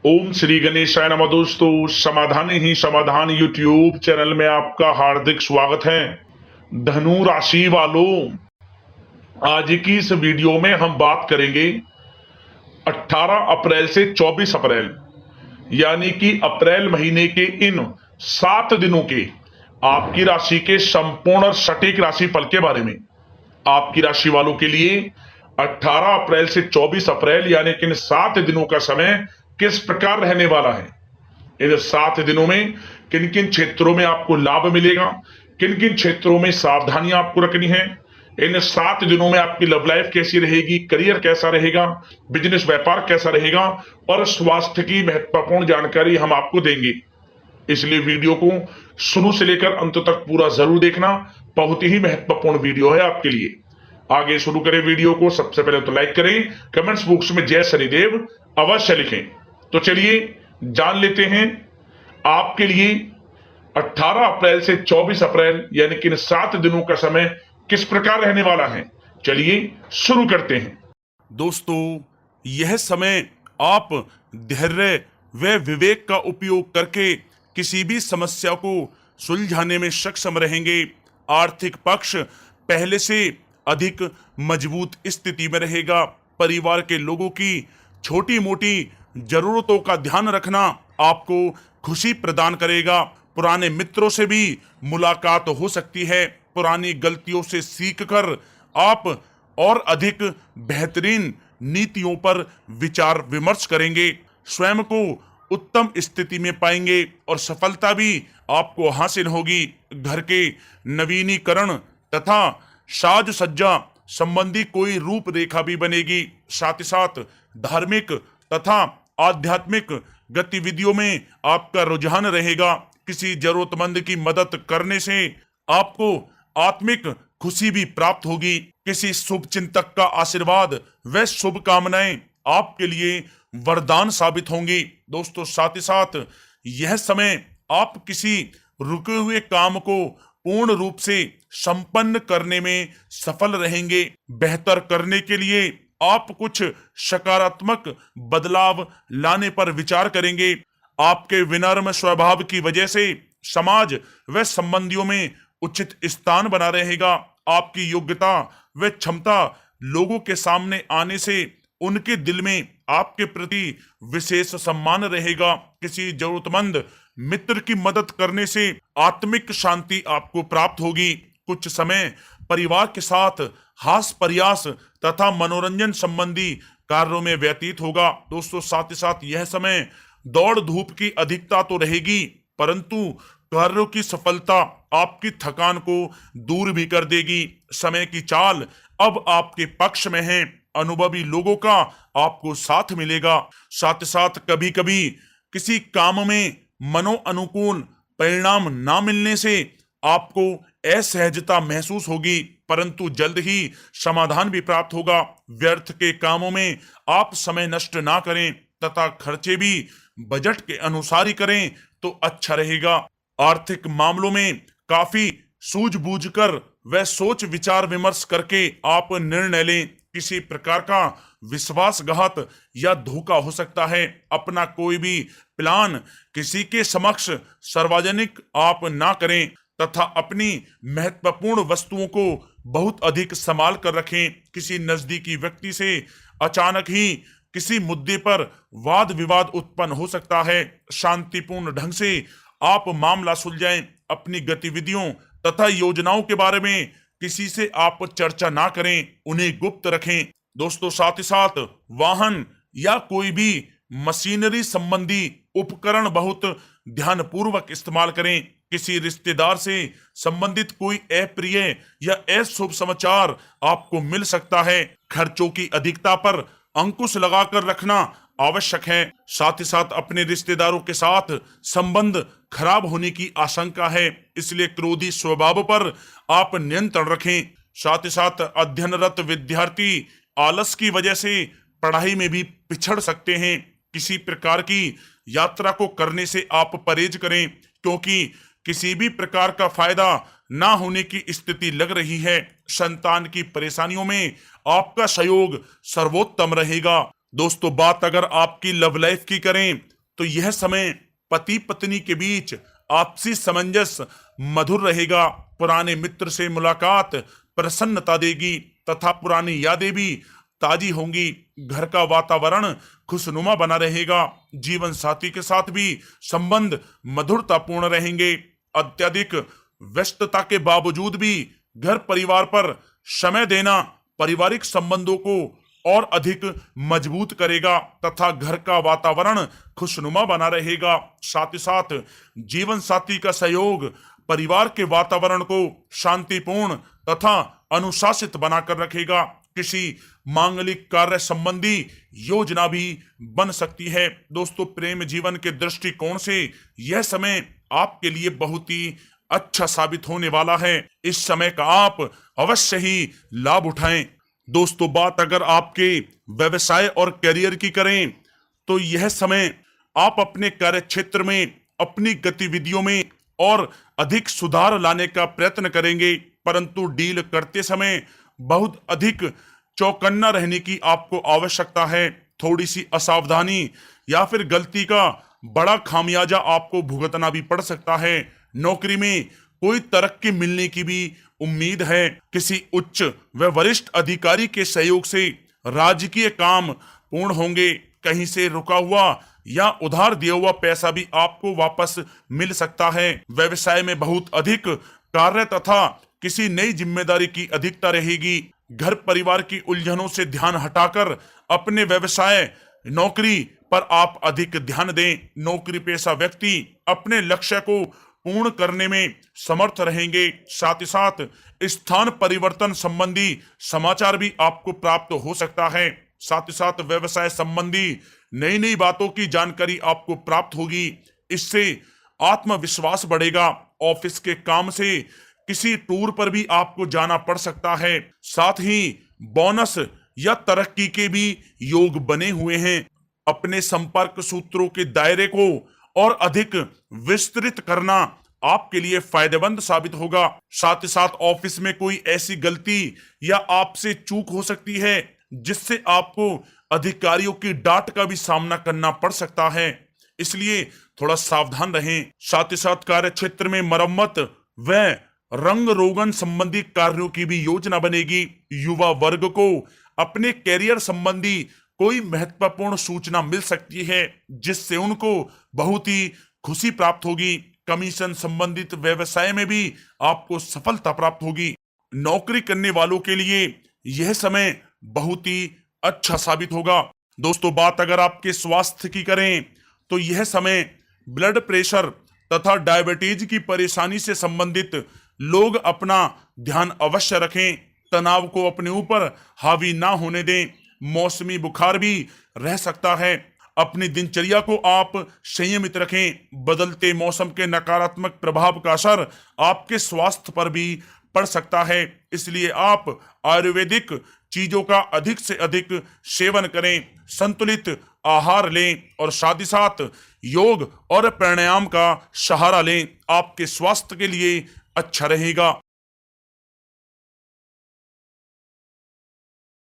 ओम श्री गणेशाय नमः। दोस्तों, समाधान ही समाधान यूट्यूब चैनल में आपका हार्दिक स्वागत है। धनु राशि वालों, आज की इस वीडियो में हम बात करेंगे 18 अप्रैल से 24 अप्रैल यानी कि अप्रैल महीने के इन 7 दिनों के आपकी राशि के संपूर्ण और सटीक राशिफल के बारे में। आपकी राशि वालों के लिए 18 अप्रैल से 24 अप्रैल यानी कि इन 7 दिनों का समय किस प्रकार रहने वाला है। इन 7 दिनों में किन किन क्षेत्रों में आपको लाभ मिलेगा, किन किन क्षेत्रों में सावधानियां आपको रखनी है। इन 7 दिनों में आपकी लव लाइफ कैसी रहेगी, करियर कैसा रहेगा, बिजनेस व्यापार कैसा रहेगा और स्वास्थ्य की महत्वपूर्ण जानकारी हम आपको देंगे। इसलिए वीडियो को शुरू से लेकर अंत तक पूरा जरूर देखना। बहुत ही महत्वपूर्ण वीडियो है आपके लिए। आगे शुरू करें वीडियो को। सबसे पहले तो लाइक करें, कमेंट्स बॉक्स में जय शनिदेव अवश्य लिखें। तो चलिए जान लेते हैं आपके लिए 18 अप्रैल से 24 अप्रैल यानी कि इन 7 दिनों का समय किस प्रकार रहने वाला है। चलिए शुरू करते हैं। दोस्तों, यह समय आप धैर्य व विवेक का उपयोग करके किसी भी समस्या को सुलझाने में सक्षम रहेंगे। आर्थिक पक्ष पहले से अधिक मजबूत स्थिति में रहेगा। परिवार के लोगों की छोटी मोटी जरूरतों का ध्यान रखना आपको खुशी प्रदान करेगा। पुराने मित्रों से भी मुलाकात हो सकती है। पुरानी गलतियों से सीखकर आप और अधिक बेहतरीन नीतियों पर विचार विमर्श करेंगे। स्वयं को उत्तम स्थिति में पाएंगे और सफलता भी आपको हासिल होगी। घर के नवीनीकरण तथा साज सज्जा संबंधी कोई रूपरेखा भी बनेगी। साथ ही साथ धार्मिक तथा आध्यात्मिक गतिविधियों में आपका रुझान रहेगा। किसी जरूरतमंद की मदद करने से आपको आत्मिक खुशी भी प्राप्त होगी। किसी शुभ चिंतक का आशीर्वाद व शुभकामनाएं आपके लिए वरदान साबित होंगी। दोस्तों, साथ ही साथ यह समय आप किसी रुके हुए काम को पूर्ण रूप से संपन्न करने में सफल रहेंगे। बेहतर करने के लिए आप कुछ सकारात्मक बदलाव लाने पर विचार करेंगे। आपके विनम्र स्वभाव की वजह से समाज व संबंधियों में उचित स्थान बना रहेगा। आपकी योग्यता व क्षमता लोगों के सामने आने से उनके दिल में आपके प्रति विशेष सम्मान रहेगा। किसी जरूरतमंद मित्र की मदद करने से आत्मिक शांति आपको प्राप्त होगी। कुछ समय परिवार के साथ हास प्रयास तथा मनोरंजन संबंधी कार्यों में व्यतीत होगा। दोस्तों, साथ ही साथ यह समय दौड़ धूप की अधिकता तो रहेगी, परंतु कार्यों की सफलता आपकी थकान को दूर भी कर देगी। समय की चाल अब आपके पक्ष में है। अनुभवी लोगों का आपको साथ मिलेगा। साथ ही साथ कभी कभी किसी काम में मनो अनुकूल परिणाम ना मिलने से आपको असहजता महसूस होगी, परंतु जल्द ही समाधान भी प्राप्त होगा। व्यर्थ के कामों में आप समय नष्ट ना करें तथा खर्चे भी बजट के अनुसार ही करें तो अच्छा रहेगा। आर्थिक मामलों में काफी सूझबूझ कर व सोच विचार विमर्श करके आप निर्णय लें। किसी प्रकार का विश्वासघात या धोखा हो सकता है। अपना कोई भी प्लान किसी के समक्ष सार्वजनिक आप ना करें तथा अपनी महत्वपूर्ण वस्तुओं को बहुत अधिक संभाल कर रखें। किसी नजदीकी व्यक्ति से अचानक ही किसी मुद्दे पर वाद विवाद उत्पन्न हो सकता है। शांतिपूर्ण ढंग से आप मामला सुलझाएं। अपनी गतिविधियों तथा योजनाओं के बारे में किसी से आप चर्चा ना करें, उन्हें गुप्त रखें। दोस्तों, साथ ही साथ वाहन या कोई भी मशीनरी संबंधी उपकरण बहुत ध्यानपूर्वक इस्तेमाल करें। किसी रिश्तेदार से संबंधित कोई अप्रिय या अशुभ समाचार आपको मिल सकता है। खर्चों की अधिकता पर अंकुश लगाकर रखना आवश्यक है। साथ ही साथ अपने रिश्तेदारों के साथ संबंध खराब होने की आशंका है, इसलिए क्रोधी स्वभाव पर आप नियंत्रण रखें। साथ ही साथ अध्ययनरत विद्यार्थी आलस की वजह से पढ़ाई में भी पिछड़ सकते हैं। किसी प्रकार की यात्रा को करने से आप परहेज करें, क्योंकि किसी भी प्रकार का फायदा ना होने की स्थिति लग रही है। संतान की परेशानियों में आपका सहयोग सर्वोत्तम रहेगा। दोस्तों बात अगर आपकी लव लाइफ की करें तो यह समय पति पत्नी के बीच आपसी सामंजस्य मधुर रहेगा। पुराने मित्र से मुलाकात प्रसन्नता देगी तथा पुरानी यादें भी ताजी होंगी। घर का वातावरण खुशनुमा बना रहेगा। जीवन साथी के साथ भी संबंध मधुरतापूर्ण रहेंगे। अत्यधिक व्यस्तता के बावजूद भी घर परिवार पर समय देना पारिवारिक संबंधों को और अधिक मजबूत करेगा तथा घर का वातावरण खुशनुमा बना रहेगा। साथ ही साथ जीवन साथी का सहयोग परिवार के वातावरण को शांतिपूर्ण तथा अनुशासित बनाकर रखेगा। किसी मांगलिक कार्य संबंधी योजना भी बन सकती है। दोस्तों प्रेम जीवन के दृष्टिकोण से यह समय आपके लिए बहुत ही अच्छा साबित होने वाला है। इस समय का आप अवश्य ही लाभ उठाएं। दोस्तों बात अगर आपके व्यवसाय और करियर की करें तो यह समय आप अपने कार्य क्षेत्र में अपनी गतिविधियों में और अधिक सुधार लाने का प्रयत्न करेंगे, परंतु डील करते समय बहुत अधिक चौकन्ना रहने की आपको आवश्यकता है। थोड़ी सी असावधानी या फिर गलती का बड़ा खामियाजा आपको भुगतना भी पड़ सकता है। नौकरी में कोई तरक्की मिलने की भी उम्मीद है। किसी उच्च व वरिष्ठ अधिकारी के सहयोग से राजकीय काम पूर्ण होंगे। कहीं से रुका हुआ या उधार दिया हुआ पैसा भी आपको वापस मिल सकता है। व्यवसाय में बहुत अधिक कार्य तथा किसी नई जिम्मेदारी की अधिकता रहेगी। घर परिवार की उलझनों से ध्यान हटाकर अपने व्यवसाय नौकरी पर आप अधिक ध्यान दें। नौकरी पेशा व्यक्ति अपने लक्ष्य को पूर्ण करने में समर्थ रहेंगे। साथ ही साथ स्थान परिवर्तन संबंधी समाचार भी आपको प्राप्त हो सकता है। साथ ही साथ व्यवसाय संबंधी नई नई बातों की जानकारी आपको प्राप्त होगी। इससे आत्मविश्वास बढ़ेगा। ऑफिस के काम से किसी टूर पर भी आपको जाना पड़ सकता है। साथ ही बोनस या तरक्की के भी योग बने हुए हैं। अपने संपर्क सूत्रों के दायरे को और अधिक विस्तृत करना आपके लिए फायदेमंद साबित होगा। साथ ही साथ ऑफिस में कोई ऐसी गलती या आपसे चूक हो सकती है जिससे आपको अधिकारियों की डांट का भी सामना करना पड़ सकता है, इसलिए थोड़ा सावधान रहें। साथ ही साथ कार्य क्षेत्र में मरम्मत व रंग रोगन संबंधी कार्यों की भी योजना बनेगी। युवा वर्ग को अपने कैरियर संबंधी कोई महत्वपूर्ण सूचना मिल सकती है जिससे उनको बहुत ही खुशी प्राप्त होगी। कमीशन संबंधित व्यवसाय में भी आपको सफलता प्राप्त होगी। नौकरी करने वालों के लिए यह समय बहुत ही अच्छा साबित होगा। दोस्तों बात अगर आपके स्वास्थ्य की करें तो यह समय ब्लड प्रेशर तथा डायबिटीज की परेशानी से संबंधित लोग अपना ध्यान अवश्य रखें। तनाव को अपने ऊपर हावी ना होने दें। मौसमी बुखार भी रह सकता है। अपनी दिनचर्या को आप संयमित रखें। बदलते मौसम के नकारात्मक प्रभाव का असर आपके स्वास्थ्य पर भी पड़ सकता है, इसलिए आप आयुर्वेदिक चीजों का अधिक से अधिक सेवन करें, संतुलित आहार लें और साथ ही साथ योग और प्राणायाम का सहारा लें। आपके स्वास्थ्य के लिए अच्छा रहेगा।